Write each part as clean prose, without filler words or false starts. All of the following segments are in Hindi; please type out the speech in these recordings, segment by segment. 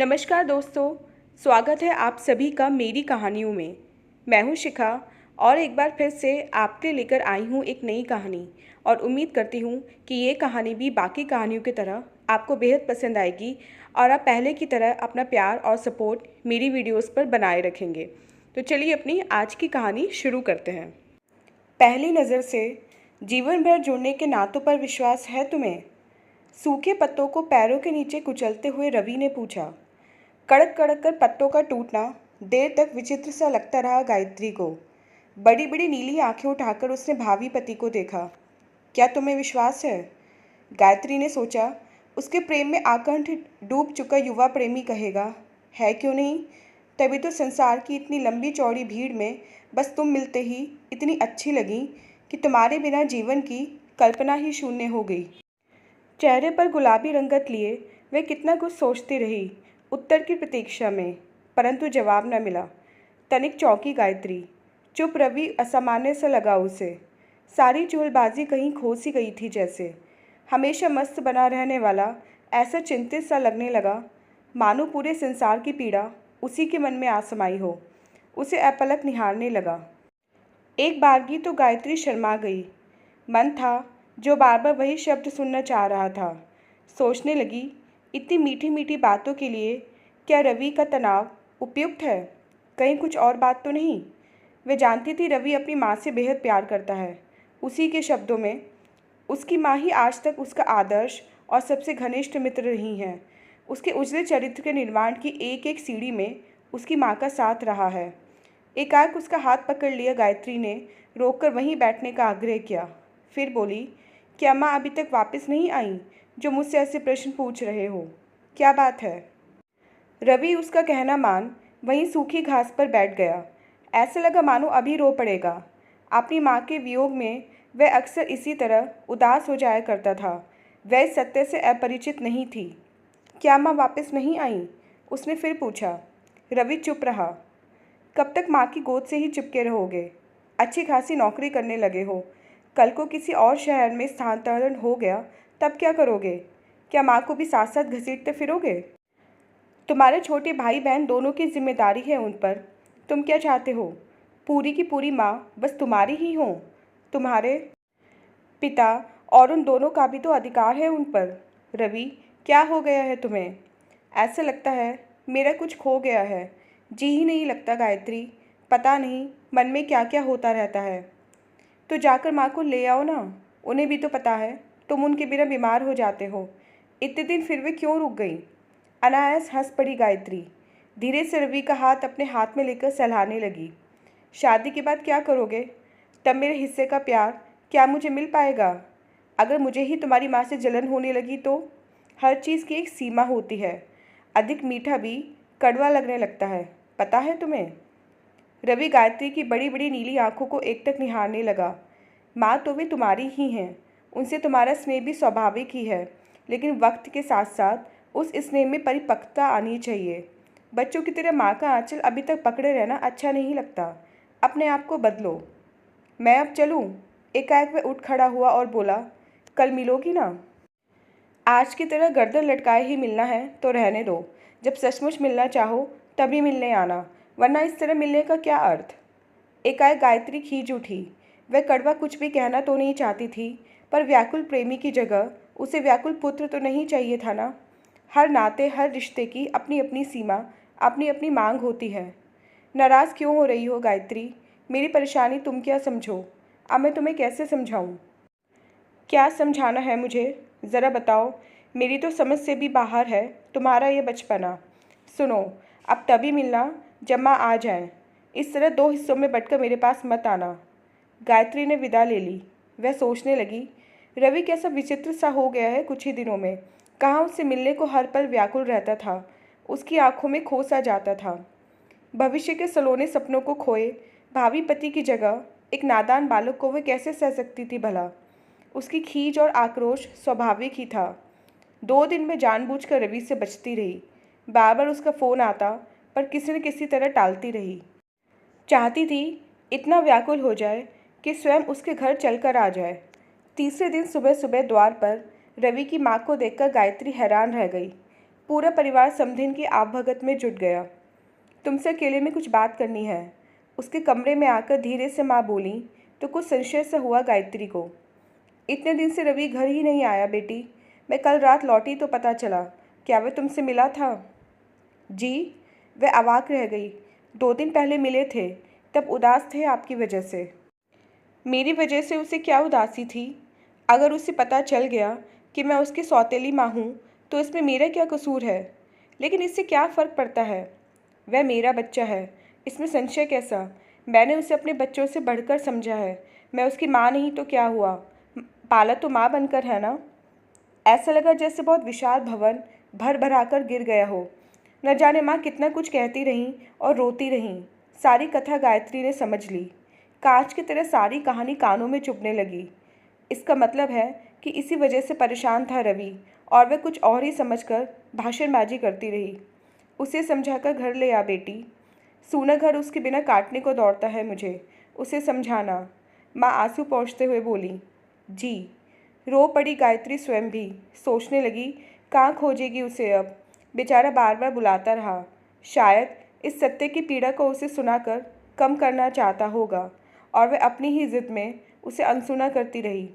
नमस्कार दोस्तों, स्वागत है आप सभी का मेरी कहानियों में। मैं हूं शिखा और एक बार फिर से आपके लेकर आई हूं एक नई कहानी और उम्मीद करती हूं कि ये कहानी भी बाकी कहानियों की तरह आपको बेहद पसंद आएगी और आप पहले की तरह अपना प्यार और सपोर्ट मेरी वीडियोस पर बनाए रखेंगे। तो चलिए अपनी आज की कहानी शुरू करते हैं। पहली नज़र से जीवन भर जुड़ने के नातों पर विश्वास है तुम्हें? सूखे पत्तों को पैरों के नीचे कुचलते हुए रवि ने पूछा। कड़क कड़क कर पत्तों का टूटना देर तक विचित्र सा लगता रहा गायत्री को। बड़ी बड़ी नीली आंखें उठाकर उसने भावी पति को देखा। क्या तुम्हें विश्वास है? गायत्री ने सोचा, उसके प्रेम में आकंठ डूब चुका युवा प्रेमी कहेगा, है क्यों नहीं? तभी तो संसार की इतनी लंबी चौड़ी भीड़ में बस तुम मिलते ही इतनी अच्छी लगी कि तुम्हारे बिना जीवन की कल्पना ही शून्य हो गई। चेहरे पर गुलाबी रंगत लिए वे कितना कुछ सोचती रही उत्तर की प्रतीक्षा में, परंतु जवाब न मिला। तनिक चौंकी गायत्री। चुप रवि असामान्य सा लगा उसे। सारी चुहलबाजी कहीं खो सी गई थी जैसे। हमेशा मस्त बना रहने वाला ऐसा चिंतित सा लगने लगा, मानो पूरे संसार की पीड़ा उसी के मन में आ समाई हो। उसे अपलक निहारने लगा। एक बारगी तो गायत्री शर्मा गई। मन था जो बार बार वही शब्द सुनना चाह रहा था। सोचने लगी, इतनी मीठी मीठी बातों के लिए क्या रवि का तनाव उपयुक्त है? कहीं कुछ और बात तो नहीं? वे जानती थी रवि अपनी माँ से बेहद प्यार करता है। उसी के शब्दों में, उसकी माँ ही आज तक उसका आदर्श और सबसे घनिष्ठ मित्र रही हैं। उसके उजले चरित्र के निर्माण की एक एक सीढ़ी में उसकी माँ का साथ रहा है। एकाएक उसका हाथ पकड़ लिया गायत्री ने रोककर वहीं बैठने का आग्रह किया। फिर बोली, क्या माँ अभी तक वापस नहीं आई जो मुझसे ऐसे प्रश्न पूछ रहे हो? क्या बात है? रवि उसका कहना मान वहीं सूखी घास पर बैठ गया। ऐसे लगा मानो अभी रो पड़ेगा। अपनी माँ के वियोग में वह अक्सर इसी तरह उदास हो जाया करता था। वह इस सत्य से अपरिचित नहीं थी। क्या माँ वापस नहीं आई? उसने फिर पूछा। रवि चुप रहा। कब तक माँ की गोद से ही चिपके रहोगे? अच्छी खासी नौकरी करने लगे हो, कल को किसी और शहर में स्थानांतरण हो गया तब क्या करोगे? क्या माँ को भी साथ साथ घसीटते फिरोगे? तुम्हारे छोटे भाई बहन दोनों की जिम्मेदारी है उन पर। तुम क्या चाहते हो? पूरी की पूरी माँ बस तुम्हारी ही हो? तुम्हारे पिता और उन दोनों का भी तो अधिकार है उन पर। रवि, क्या हो गया है तुम्हें? ऐसा लगता है मेरा कुछ खो गया है। जी ही नहीं लगता गायत्री। पता नहीं मन में क्या क्या होता रहता है। तो जाकर माँ को ले आओ ना। उन्हें भी तो पता है तुम उनके बिना बीमार हो जाते हो। इतने दिन फिर वे क्यों रुक गई? अनायास हंस पड़ी गायत्री। धीरे से रवि का हाथ अपने हाथ में लेकर सहलाने लगी। शादी के बाद क्या करोगे? तब मेरे हिस्से का प्यार क्या मुझे मिल पाएगा? अगर मुझे ही तुम्हारी माँ से जलन होने लगी तो? हर चीज़ की एक सीमा होती है। अधिक मीठा भी कड़वा लगने लगता है, पता है तुम्हें? रवि गायत्री की बड़ी बड़ी नीली आंखों को एकटक निहारने लगा। माँ तो वे तुम्हारी ही हैं, उनसे तुम्हारा स्नेह भी स्वाभाविक ही है, लेकिन वक्त के साथ साथ उस स्नेह में परिपक्वता आनी चाहिए। बच्चों की तरह माँ का आंचल अभी तक पकड़े रहना अच्छा नहीं लगता। अपने आप को बदलो। मैं अब चलूँ? एकाएक वह उठ खड़ा हुआ और बोला, कल मिलोगी ना? आज की तरह गर्दन लटकाए ही मिलना है तो रहने दो। जब सचमुच मिलना चाहो तभी मिलने आना, वरना इस तरह मिलने का क्या अर्थ? एकाएक गायत्री खींच उठी। वह कड़वा कुछ भी कहना तो नहीं चाहती थी, पर व्याकुल प्रेमी की जगह उसे व्याकुल पुत्र तो नहीं चाहिए था ना। हर नाते हर रिश्ते की अपनी अपनी सीमा, अपनी अपनी मांग होती है। नाराज़ क्यों हो रही हो गायत्री? मेरी परेशानी तुम क्या समझो? अब मैं तुम्हें कैसे समझाऊं? क्या समझाना है मुझे? ज़रा बताओ। मेरी तो समझ से भी बाहर है तुम्हारा ये बचपना। सुनो, अब तभी मिलना जब माँ आ जाए। इस तरह दो हिस्सों में बंटकर मेरे पास मत आना। गायत्री ने विदा ले ली। वह सोचने लगी, रवि कैसा विचित्र सा हो गया है कुछ ही दिनों में। कहाँ उससे मिलने को हर पल व्याकुल रहता था, उसकी आंखों में खो सा जाता था। भविष्य के सलोने सपनों को खोए भावी पति की जगह एक नादान बालक को वह कैसे सह सकती थी भला? उसकी खींच और आक्रोश स्वाभाविक ही था। 2 दिन में जानबूझकर रवि से बचती रही। बार बार उसका फ़ोन आता, पर किसी न किसी तरह टालती रही। चाहती थी इतना व्याकुल हो जाए कि स्वयं उसके घर चलकर आ जाए। तीसरे दिन सुबह सुबह द्वार पर रवि की माँ को देखकर गायत्री हैरान रह गई। पूरा परिवार समधिन की आवभगत में जुट गया। तुमसे अकेले में कुछ बात करनी है, उसके कमरे में आकर धीरे से माँ बोली तो कुछ संशय सा हुआ गायत्री को। इतने दिन से रवि घर ही नहीं आया बेटी, मैं कल रात लौटी तो पता चला। क्या वह तुमसे मिला था? जी। वह अवाक रह गई। 2 दिन पहले मिले थे, तब उदास थे आपकी वजह से। मेरी वजह से उसे क्या उदासी थी? अगर उसे पता चल गया कि मैं उसकी सौतेली माँ हूँ तो इसमें मेरा क्या कसूर है? लेकिन इससे क्या फ़र्क पड़ता है? वह मेरा बच्चा है, इसमें संशय कैसा? मैंने उसे अपने बच्चों से बढ़कर समझा है। मैं उसकी माँ नहीं तो क्या हुआ, पाला तो माँ बनकर है ना। ऐसा लगा जैसे बहुत विशाल भवन भर भरा कर गिर गया हो। न जाने माँ कितना कुछ कहती रहीं और रोती रहीं। सारी कथा गायत्री ने समझ ली। कांच की तरह सारी कहानी कानों में चुभने लगी। इसका मतलब है कि इसी वजह से परेशान था रवि और वह कुछ और ही समझकर भाषणबाजी करती रही। उसे समझाकर घर ले आ बेटी। सूना घर उसके बिना काटने को दौड़ता है मुझे, उसे समझाना। माँ आंसू पोंछते हुए बोली। जी। रो पड़ी गायत्री स्वयं भी। सोचने लगी कहाँ खोजेगी उसे अब। बेचारा बार बार बुलाता रहा। शायद इस सत्य की पीड़ा को उसे सुनाकर कम करना चाहता होगा और वह अपनी ही जिद में उसे अनसुना करती रही।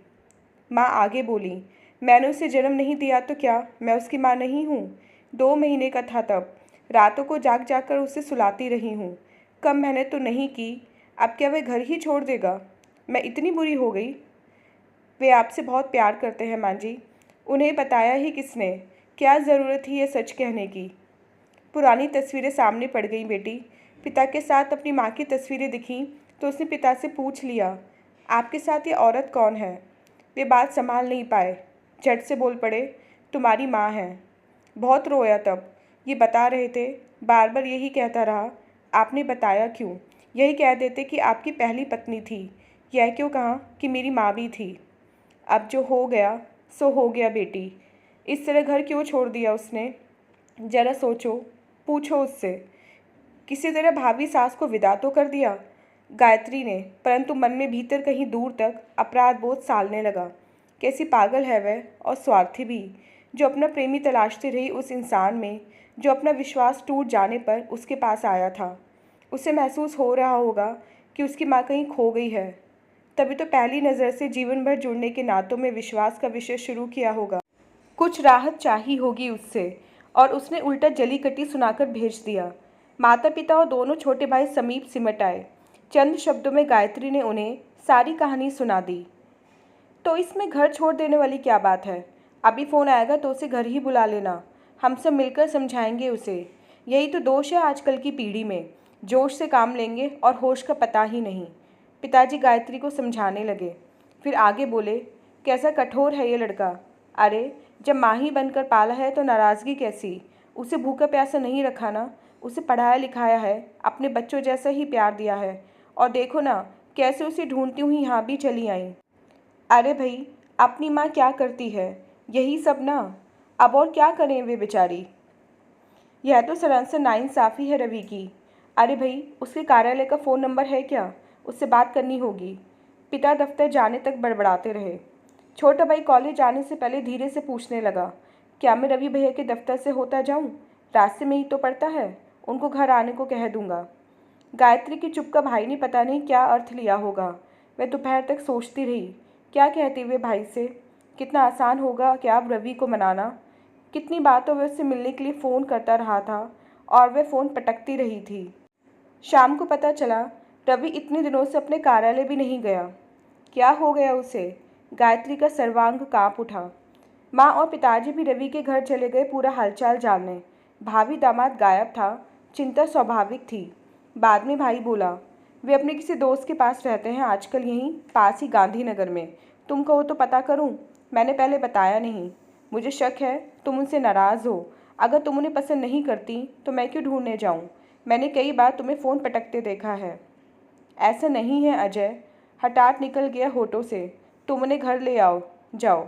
माँ आगे बोली, मैंने उसे जन्म नहीं दिया तो क्या मैं उसकी माँ नहीं हूँ? 2 महीने का था तब। रातों को जाग जाग कर उसे सुलाती रही हूँ। कम मेहनत तो नहीं की। अब क्या वह घर ही छोड़ देगा? मैं इतनी बुरी हो गई? वे आपसे बहुत प्यार करते हैं माँ जी। उन्हें बताया ही किसने? क्या ज़रूरत थी ये सच कहने की? पुरानी तस्वीरें सामने पड़ गईं बेटी। पिता के साथ अपनी माँ की तस्वीरें दिखीं तो उसने पिता से पूछ लिया, आपके साथ ये औरत कौन है? वे बात संभाल नहीं पाए, झट से बोल पड़े, तुम्हारी माँ है। बहुत रोया तब। ये बता रहे थे, बार बार यही कहता रहा, आपने बताया क्यों? यही कह देते कि आपकी पहली पत्नी थी। यह क्यों कहा कि मेरी माँ भी थी? अब जो हो गया सो हो गया बेटी। इस तरह घर क्यों छोड़ दिया उसने? जरा सोचो, पूछो उससे। किसी तरह भाभी सास को विदा तो कर दिया गायत्री ने, परंतु मन में भीतर कहीं दूर तक अपराध बोध सालने लगा। कैसी पागल है वह, और स्वार्थी भी, जो अपना प्रेमी तलाशती रही उस इंसान में जो अपना विश्वास टूट जाने पर उसके पास आया था। उसे महसूस हो रहा होगा कि उसकी माँ कहीं खो गई है। तभी तो पहली नज़र से जीवन भर जुड़ने के नातों में विश्वास का विषय शुरू किया होगा। कुछ राहत चाहिए होगी उससे, और उसने उल्टा जली कटी सुनाकर भेज दिया। माता पिता और दोनों छोटे भाई समीप सिमट आए। चंद शब्दों में गायत्री ने उन्हें सारी कहानी सुना दी। तो इसमें घर छोड़ देने वाली क्या बात है? अभी फ़ोन आएगा तो उसे घर ही बुला लेना, हम सब मिलकर समझाएंगे उसे। यही तो दोष है आजकल की पीढ़ी में, जोश से काम लेंगे और होश का पता ही नहीं। पिताजी गायत्री को समझाने लगे, फिर आगे बोले, कैसा कठोर है ये लड़का। अरे जब माँ ही बनकर पाला है तो नाराज़गी कैसी? उसे भूखा प्यासा नहीं रखा ना, उसे पढ़ाया लिखाया है, अपने बच्चों जैसा ही प्यार दिया है। और देखो ना कैसे उसे ढूंढती हुई यहाँ भी चली आई। अरे भाई, अपनी माँ क्या करती है? यही सब ना। अब और क्या करें वे बेचारी। यह तो सरासर नाइंसाफ़ी है रवि की। अरे भाई, उसके कार्यालय का फ़ोन नंबर है क्या? उससे बात करनी होगी। पिता दफ्तर जाने तक बड़बड़ाते रहे। छोटा भाई कॉलेज जाने से पहले धीरे से पूछने लगा, क्या मैं रवि भैया के दफ्तर से होता जाऊं? रास्ते में ही तो पड़ता है, उनको घर आने को कह दूंगा। गायत्री की चुप का भाई ने पता नहीं क्या अर्थ लिया होगा। वह दोपहर तक सोचती रही, क्या कहती वे भाई से? कितना आसान होगा क्या अब रवि को मनाना। कितनी बातों वह उससे मिलने के लिए फ़ोन करता रहा था और वह फ़ोन पटकती रही थी। शाम को पता चला रवि इतने दिनों से अपने कार्यालय भी नहीं गया। क्या हो गया उसे? गायत्री का सर्वांग कांप उठा। माँ और पिताजी भी रवि के घर चले गए पूरा हालचाल जानने। भाभी दामाद गायब था, चिंता स्वाभाविक थी। बाद में भाई बोला, वे अपने किसी दोस्त के पास रहते हैं आजकल, यहीं पास ही गांधीनगर में। तुम कहो तो पता करूं? मैंने पहले बताया नहीं। मुझे शक है तुम उनसे नाराज़ हो। अगर तुम उन्हें पसंद नहीं करती तो मैं क्यों ढूंढने जाऊं? मैंने कई बार तुम्हें फ़ोन पटकते देखा है। ऐसा नहीं है अजय, हठात निकल गया होठों से। तुम उन्हें घर ले आओ, जाओ।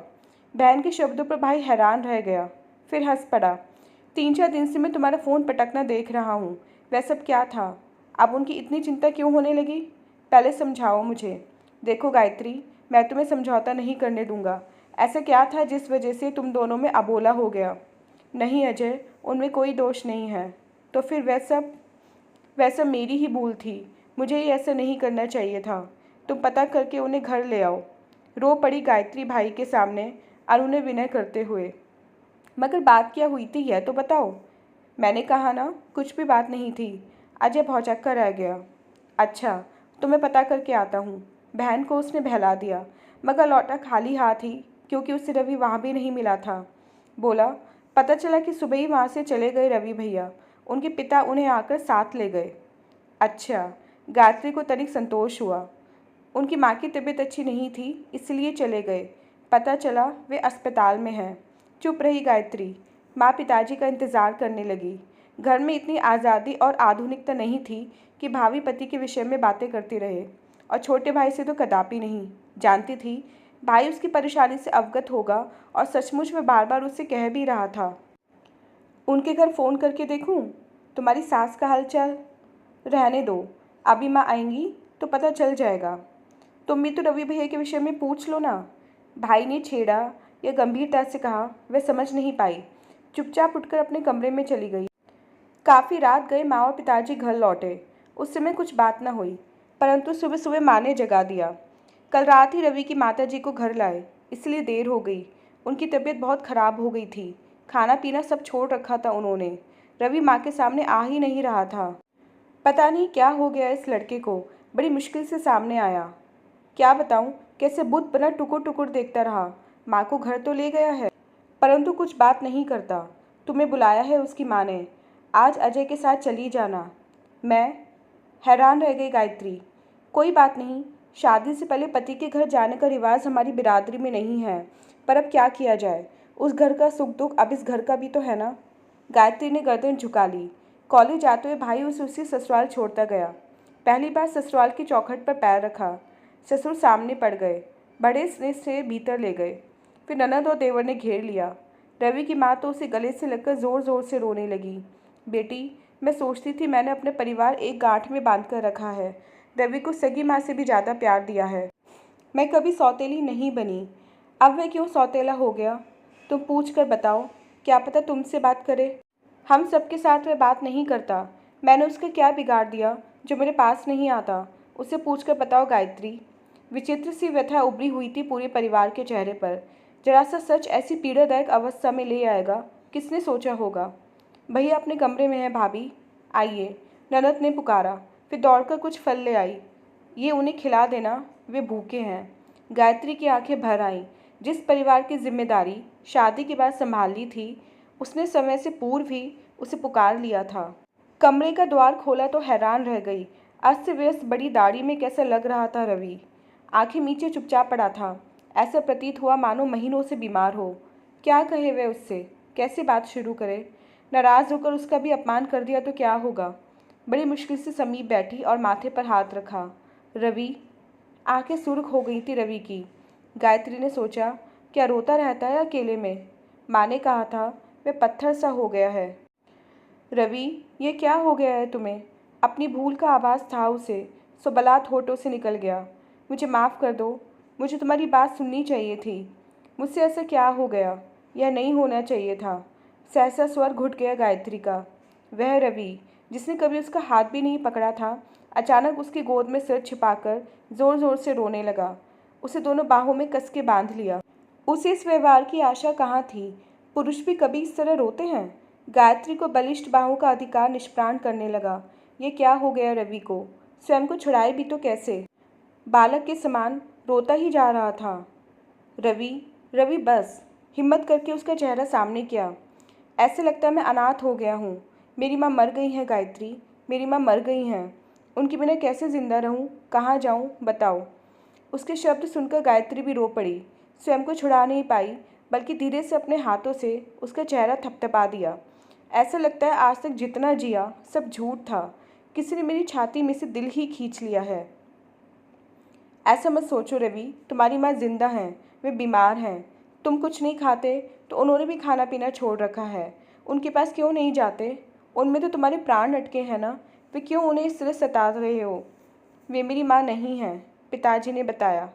बहन के शब्दों पर भाई हैरान रह गया, फिर हंस पड़ा। 3-4 दिन से मैं तुम्हारा फ़ोन पटकना देख रहा हूँ। वह सब क्या था? अब उनकी इतनी चिंता क्यों होने लगी? पहले समझाओ मुझे। देखो गायत्री, मैं तुम्हें समझौता नहीं करने दूंगा। ऐसा क्या था जिस वजह से तुम दोनों में अबोला हो गया? नहीं अजय, उनमें कोई दोष नहीं है। तो फिर वह सब मेरी ही भूल थी। मुझे ही ऐसा नहीं करना चाहिए था। तुम पता करके उन्हें घर ले आओ। रो पड़ी गायत्री भाई के सामने अनुनय विनय करते हुए। मगर बात क्या हुई थी यह तो बताओ। मैंने कहा ना, कुछ भी बात नहीं थी। अजय भौचक्का कर रह गया। अच्छा, तो मैं पता करके आता हूँ। बहन को उसने बहला दिया, मगर लौटा खाली हाथ ही, क्योंकि उसे रवि वहाँ भी नहीं मिला था। बोला, पता चला कि सुबह ही वहाँ से चले गए रवि भैया। उनके पिता उन्हें आकर साथ ले गए। अच्छा। गायत्री को तनिक संतोष हुआ। उनकी माँ की तबीयत अच्छी नहीं थी, इसलिए चले गए। पता चला वे अस्पताल में हैं। चुप रही गायत्री। माँ पिताजी का इंतज़ार करने लगी। घर में इतनी आज़ादी और आधुनिकता नहीं थी कि भावी पति के विषय में बातें करती रहे, और छोटे भाई से तो कदापि नहीं। जानती थी भाई उसकी परेशानी से अवगत होगा, और सचमुच में बार बार उससे कह भी रहा था। उनके घर फ़ोन करके देखूं? तुम्हारी सास का हालचाल? रहने दो, अभी माँ आएंगी तो पता चल जाएगा। तुम भी तो रवि भैया के विषय में पूछ लो ना। भाई ने छेड़ा या गंभीरता से कहा, वह समझ नहीं पाई। चुपचाप उठकर अपने कमरे में चली गई। काफ़ी रात गए माँ और पिताजी घर लौटे। उस समय कुछ बात न हुई, परंतु सुबह सुबह माँ ने जगा दिया। कल रात ही रवि की माताजी को घर लाए, इसलिए देर हो गई। उनकी तबीयत बहुत खराब हो गई थी। खाना पीना सब छोड़ रखा था उन्होंने। रवि माँ के सामने आ ही नहीं रहा था। पता नहीं क्या हो गया इस लड़के को, बड़ी मुश्किल से सामने आया। क्या बताऊं, कैसे बुत बना टुकुर टुकुर देखता रहा। माँ को घर तो ले गया है, परंतु कुछ बात नहीं करता। तुम्हें बुलाया है उसकी माँ ने। आज अजय के साथ चली जाना। मैं हैरान रह गई गायत्री। कोई बात नहीं, शादी से पहले पति के घर जाने का रिवाज हमारी बिरादरी में नहीं है, पर अब क्या किया जाए। उस घर का सुख दुख अब इस घर का भी तो है ना। गायत्री ने गर्दन झुका ली। कॉलेज जाते हुए भाई उसे उसी ससुराल छोड़ता गया। पहली बार ससुराल की चौखट पर पैर रखा। ससुर सामने पड़ गए, बड़े स्नेह से भीतर ले गए। फिर ननद और देवर ने घेर लिया। रवि की माँ तो उसे गले से लगकर ज़ोर ज़ोर से रोने लगी। बेटी, मैं सोचती थी मैंने अपने परिवार एक गांठ में बांध कर रखा है। रवि को सगी माँ से भी ज़्यादा प्यार दिया है। मैं कभी सौतेली नहीं बनी, अब वह क्यों सौतेला हो गया? तुम पूछ कर बताओ, क्या पता तुमसे बात करे। हम सबके साथ वह बात नहीं करता। मैंने उसका क्या बिगाड़ दिया जो मेरे पास नहीं आता? उसे पूछ कर बताओ गायत्री। विचित्र सी व्यथा उभरी हुई थी पूरे परिवार के चेहरे पर। जरा सा सच ऐसी पीड़ादायक अवस्था में ले आएगा, किसने सोचा होगा। भैया अपने कमरे में है भाभी, आइए, ननद ने पुकारा। फिर दौड़कर कुछ फल ले आई। ये उन्हें खिला देना, वे भूखे हैं। गायत्री की आंखें भर आईं। जिस परिवार की जिम्मेदारी शादी के बाद संभाल ली थी, उसने समय से पूर्व ही उसे पुकार लिया था। कमरे का द्वार खोला तो हैरान रह गई। अस्त व्यस्त बड़ी दाढ़ी में कैसा लग रहा था रवि। आंखें नीचे चुपचाप पड़ा था। ऐसा प्रतीत हुआ मानो महीनों से बीमार हो। क्या कहे वह उससे, कैसे बात शुरू करे। नाराज़ होकर उसका भी अपमान कर दिया तो क्या होगा। बड़ी मुश्किल से समीप बैठी और माथे पर हाथ रखा। रवि। आंखें सुर्ख हो गई थी रवि की। गायत्री ने सोचा, क्या रोता रहता है अकेले में। माँ ने कहा था वह पत्थर सा हो गया है। रवि, ये क्या हो गया है तुम्हें? अपनी भूल का आभास था उसे, सो बलात् होठों से निकल गया। मुझे माफ़ कर दो, मुझे तुम्हारी बात सुननी चाहिए थी। मुझसे ऐसा क्या हो गया? यह नहीं होना चाहिए था। सहसा स्वर घुट गया गायत्री का। वह रवि, जिसने कभी उसका हाथ भी नहीं पकड़ा था, अचानक उसकी गोद में सिर छिपाकर ज़ोर ज़ोर से रोने लगा। उसे दोनों बाहों में कस के बांध लिया। उसे इस व्यवहार की आशा कहाँ थी? पुरुष भी कभी इस तरह रोते हैं? गायत्री को बलिष्ठ बाहों का अधिकार निष्प्राण करने लगा। ये क्या हो गया रवि को? स्वयं को छुड़ाए भी तो कैसे? बालक के समान रोता ही जा रहा था। रवि, रवि बस। हिम्मत करके उसका चेहरा सामने किया। ऐसे लगता है मैं अनाथ हो गया हूँ। मेरी माँ मर गई हैं गायत्री, मेरी माँ मर गई हैं। उनके बिना कैसे जिंदा रहूँ, कहाँ जाऊँ, बताओ। उसके शब्द सुनकर गायत्री भी रो पड़ी। स्वयं को छुड़ा नहीं पाई, बल्कि धीरे से अपने हाथों से उसका चेहरा थपथपा दिया। ऐसा लगता है आज तक जितना जिया सब झूठ था। किसी ने मेरी छाती में से दिल ही खींच लिया है। ऐसा मत सोचो रवि, तुम्हारी माँ जिंदा हैं, वे बीमार हैं। तुम कुछ नहीं खाते तो उन्होंने भी खाना पीना छोड़ रखा है। उनके पास क्यों नहीं जाते? उनमें तो तुम्हारे प्राण अटके हैं ना। वे क्यों उन्हें इस तरह सता रहे हो? वे मेरी माँ नहीं हैं, पिताजी ने बताया।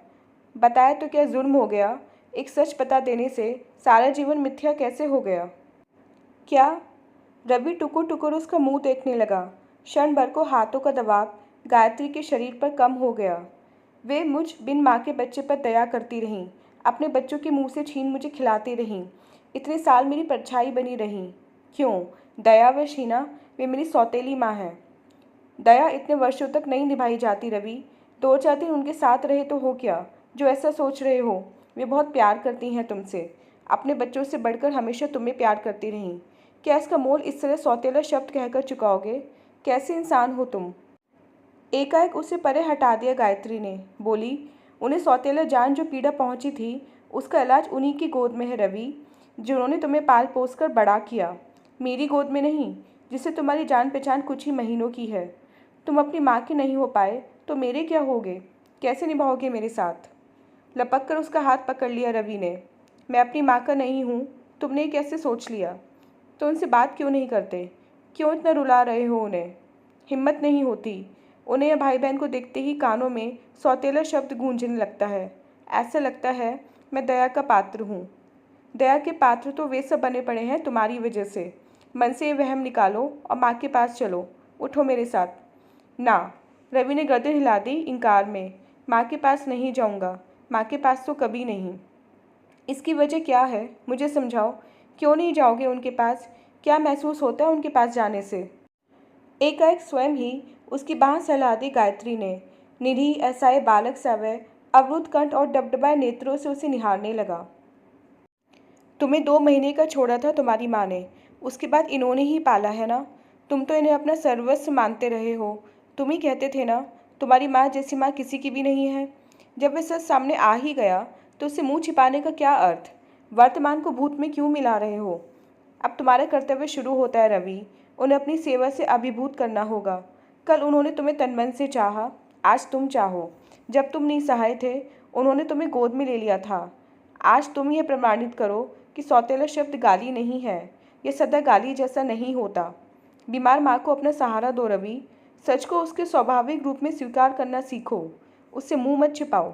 बताया तो क्या जुर्म हो गया? एक सच बता देने से सारा जीवन मिथ्या कैसे हो गया? क्या? रवि टुकुर टुकुर उसका मुंह देखने लगा। क्षण भर को हाथों का दबाव गायत्री के शरीर पर कम हो गया। वे मुझ बिन माँ के बच्चे पर दया करती रहीं, अपने बच्चों के मुंह से छीन मुझे खिलाती रहीं, इतने साल मेरी परछाई बनी रहीं। क्यों? दया व शीना, वे मेरी सौतेली माँ है। दया इतने वर्षों तक नहीं निभाई जाती रवि। 2-4 दिन उनके साथ रहे तो हो क्या, जो ऐसा सोच रहे हो। वे बहुत प्यार करती हैं तुमसे, अपने बच्चों से बढ़कर हमेशा तुम्हें प्यार करती रहीं। क्या इसका मोल इस तरह सौतेला शब्द कहकर चुकाओगे? कैसे इंसान हो तुम? एकाएक उसे परे हटा दिया गायत्री ने। बोली, उन्हें सौतेला जान जो पीड़ा पहुंची थी, उसका इलाज उन्हीं की गोद में है रवि, जिन्होंने तुम्हें पाल पोस कर बड़ा किया। मेरी गोद में नहीं, जिससे तुम्हारी जान पहचान कुछ ही महीनों की है। तुम अपनी माँ के नहीं हो पाए तो मेरे क्या होगे? कैसे निभाओगे मेरे साथ? लपक कर उसका हाथ पकड़ लिया रवि ने। मैं अपनी माँ का नहीं हूँ, तुमने ये कैसे सोच लिया? तो उनसे बात क्यों नहीं करते? क्यों इतना रुला रहे हो उन्हें? हिम्मत नहीं होती। उन्हें या भाई बहन को देखते ही कानों में सौतेला शब्द गूंजने लगता है। ऐसा लगता है मैं दया का पात्र हूँ। दया के पात्र तो वे सब बने पड़े हैं तुम्हारी वजह से। मन से ये वहम निकालो और माँ के पास चलो। उठो मेरे साथ। ना, रवि ने गर्दन हिला दी इनकार में। माँ के पास नहीं जाऊँगा, माँ के पास तो कभी नहीं। इसकी वजह क्या है, मुझे समझाओ। क्यों नहीं जाओगे उनके पास? क्या महसूस होता है उनके पास जाने से? एकाएक स्वयं ही उसकी बाँह सहला दी गायत्री ने। निरीह असहाय बालक सा वह अवरुद्ध कंठ और डबडबाए नेत्रों से उसे निहारने लगा। तुम्हें 2 महीने का छोड़ा था तुम्हारी माँ ने, उसके बाद इन्होंने ही पाला है ना। तुम तो इन्हें अपना सर्वस्व मानते रहे हो। तुम ही कहते थे ना, तुम्हारी माँ जैसी माँ किसी की भी नहीं है। जब वह सच सामने आ ही गया तो उसे मुंह छिपाने का क्या अर्थ? वर्तमान को भूत में क्यों मिला रहे हो? अब तुम्हारा कर्तव्य शुरू होता है रवि। उन्हें अपनी सेवा से अभिभूत करना होगा। कल उन्होंने तुम्हें तनमन से चाहा, आज तुम चाहो। जब तुम निसहाय थे, उन्होंने तुम्हें गोद में ले लिया था। आज तुम यह प्रमाणित करो कि सौतेला शब्द गाली नहीं है। यह सदा गाली जैसा नहीं होता। बीमार माँ को अपना सहारा दो रवि। सच को उसके स्वाभाविक रूप में स्वीकार करना सीखो। उससे मुंह मत छिपाओ।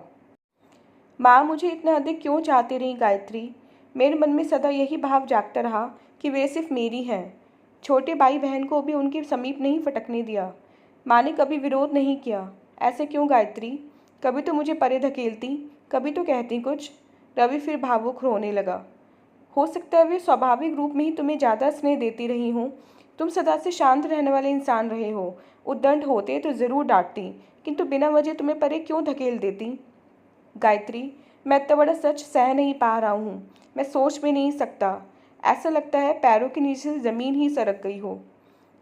माँ मुझे इतना अधिक क्यों चाहती रही गायत्री? मेरे मन में सदा यही भाव जागता रहा कि वे सिर्फ मेरी हैं। छोटे भाई बहन को भी उनके समीप नहीं फटकने दिया। माँ ने कभी विरोध नहीं किया। ऐसे क्यों गायत्री? कभी तो मुझे परे धकेलती, कभी तो कहती कुछ। रवि फिर भावुक होने लगा। हो सकता है वे स्वाभाविक रूप में ही तुम्हें ज़्यादा स्नेह देती रही हूँ। तुम सदा से शांत रहने वाले इंसान रहे हो। उद्दंड होते तो ज़रूर डांटती, किंतु बिना वजह तुम्हें परे क्यों धकेल देती? गायत्री, मैं इतना बड़ा सच सह नहीं पा रहा हूँ। मैं सोच भी नहीं सकता। ऐसा लगता है पैरों के नीचे से ज़मीन ही सरक गई हो।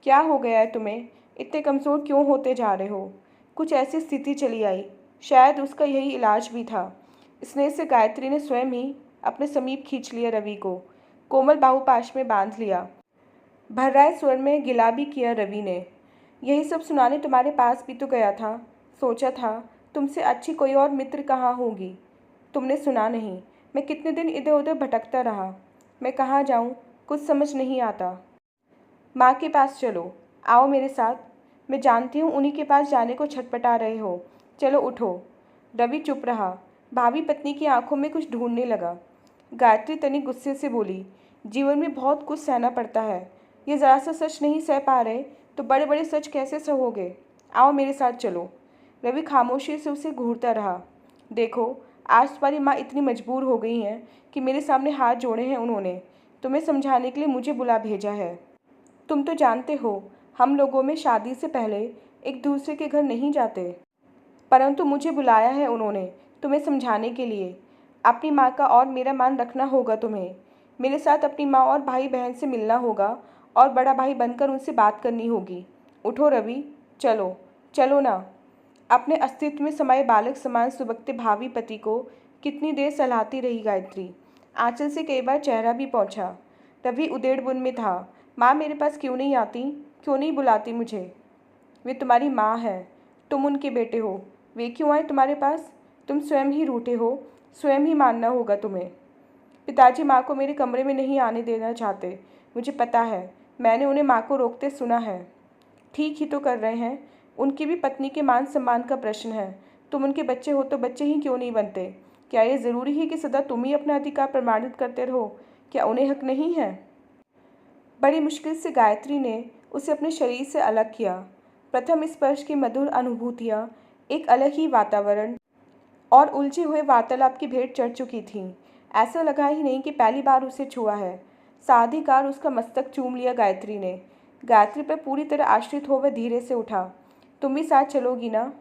क्या हो गया है तुम्हें? इतने कमज़ोर क्यों होते जा रहे हो? कुछ ऐसी स्थिति चली आई, शायद उसका यही इलाज भी था। स्नेह से गायत्री ने स्वयं ही अपने समीप खींच लिया रवि को, कोमल बाहुपाश में बांध लिया। भर्राए स्वर में गिला भी किया रवि ने। यही सब सुनाने तुम्हारे पास भी तो गया था। सोचा था तुमसे अच्छी कोई और मित्र कहाँ होगी। तुमने सुना नहीं। मैं कितने दिन इधर उधर भटकता रहा। मैं कहाँ जाऊँ, कुछ समझ नहीं आता। माँ के पास चलो, आओ मेरे साथ। मैं जानती हूँ उन्हीं के पास जाने को छटपटा रहे हो। चलो उठो। रवि चुप रहा, भावी पत्नी की आंखों में कुछ ढूंढने लगा। गायत्री तनिक गुस्से से बोली, जीवन में बहुत कुछ सहना पड़ता है। ये ज़रा सा सच नहीं सह पा रहे तो बड़े बड़े सच कैसे सहोगे? आओ मेरे साथ चलो। रवि खामोशी से उसे घूरता रहा। देखो, आज तुम्हारी माँ इतनी मजबूर हो गई हैं कि मेरे सामने हाथ जोड़े हैं उन्होंने। तुम्हें समझाने के लिए मुझे बुला भेजा है। तुम तो जानते हो, हम लोगों में शादी से पहले एक दूसरे के घर नहीं जाते, परंतु मुझे बुलाया है उन्होंने तुम्हें समझाने के लिए। अपनी माँ का और मेरा मान रखना होगा तुम्हें। मेरे साथ अपनी माँ और भाई बहन से मिलना होगा और बड़ा भाई बनकर उनसे बात करनी होगी। उठो रवि, चलो, चलो ना। अपने अस्तित्व में समाये बालक समान सुबकते भावी पति को कितनी देर सहलाती रही गायत्री। आंचल से कई बार चेहरा भी पहुँचा। रवि उदेड़बुन में था। माँ मेरे पास क्यों नहीं आती? क्यों नहीं बुलाती मुझे? वे तुम्हारी माँ है, तुम उनके बेटे हो। वे क्यों आए तुम्हारे पास? तुम स्वयं ही रूठे हो, स्वयं ही मानना होगा तुम्हें। पिताजी माँ को मेरे कमरे में नहीं आने देना चाहते, मुझे पता है। मैंने उन्हें माँ को रोकते सुना है। ठीक ही तो कर रहे हैं। उनकी भी पत्नी के मान सम्मान का प्रश्न है। तुम उनके बच्चे हो तो बच्चे ही क्यों नहीं बनते? क्या ये ज़रूरी है कि सदा तुम ही अपना अधिकार प्रमाणित करते रहो? क्या उन्हें हक नहीं है? बड़ी मुश्किल से गायत्री ने उसे अपने शरीर से अलग किया। प्रथम स्पर्श की मधुर अनुभूतियाँ, एक अलग ही वातावरण और उलझे हुए वार्तालाप की भेंट चढ़ चुकी थीं। ऐसा लगा ही नहीं कि पहली बार उसे छुआ है। साधिकार उसका मस्तक चूम लिया गायत्री ने। गायत्री पर पूरी तरह आश्रित हो वह धीरे से उठा। तुम भी साथ चलोगी ना?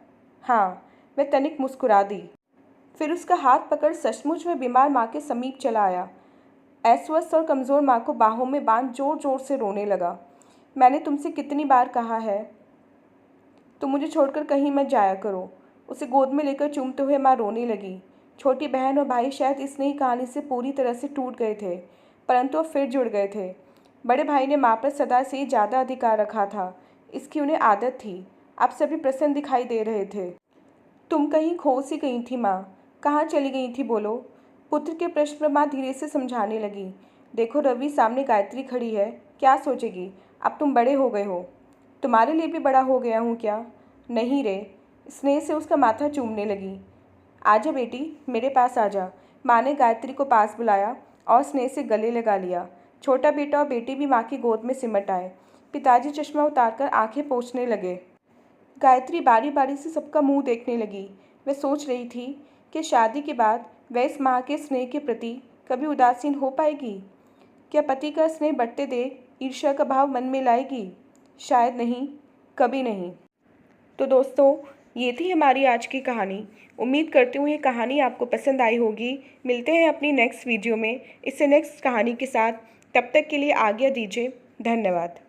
हाँ, वह तनिक मुस्कुरा दी। फिर उसका हाथ पकड़ सचमुच वह बीमार माँ के समीप चला आया। अस्वस्थ और कमज़ोर माँ को बाहों में बांध जोर जोर से रोने लगा। मैंने तुमसे कितनी बार कहा है, तुम मुझे छोड़कर कहीं मत जाया करो। उसे गोद में लेकर चूमते हुए माँ रोने लगी। छोटी बहन और भाई शायद इस नई कहानी से पूरी तरह से टूट गए थे, परंतु अब फिर जुड़ गए थे। बड़े भाई ने माँ पर सदा से ही ज़्यादा अधिकार रखा था। इसकी उन्हें आदत थी। अब सभी प्रसन्न दिखाई दे रहे थे। तुम कहीं खो सी गई थी माँ, कहाँ चली गई थी बोलो? पुत्र के प्रश्न पर माँ धीरे से समझाने लगी। देखो रवि, सामने गायत्री खड़ी है, क्या सोचेगी? अब तुम बड़े हो गए हो। तुम्हारे लिए भी बड़ा हो गया हूँ क्या? नहीं रे। स्नेह से उसका माथा चूमने लगी। आजा बेटी, मेरे पास आजा। माँ ने गायत्री को पास बुलाया और स्नेह से गले लगा लिया। छोटा बेटा और बेटी भी माँ की गोद में सिमट आए। पिताजी चश्मा उतारकर आंखें पोंछने लगे। गायत्री बारी बारी से सबका मुंह देखने लगी। वह सोच रही थी कि शादी के बाद वह इस माँ के स्नेह के प्रति कभी उदासीन हो पाएगी। क्या पति का स्नेह बढ़ते देख ईर्ष्या का भाव मन में लाएगी? शायद नहीं, कभी नहीं। तो दोस्तों, ये थी हमारी आज की कहानी। उम्मीद करती हूँ ये कहानी आपको पसंद आई होगी। मिलते हैं अपनी नेक्स्ट वीडियो में इससे नेक्स्ट कहानी के साथ। तब तक के लिए आज्ञा दीजिए। धन्यवाद।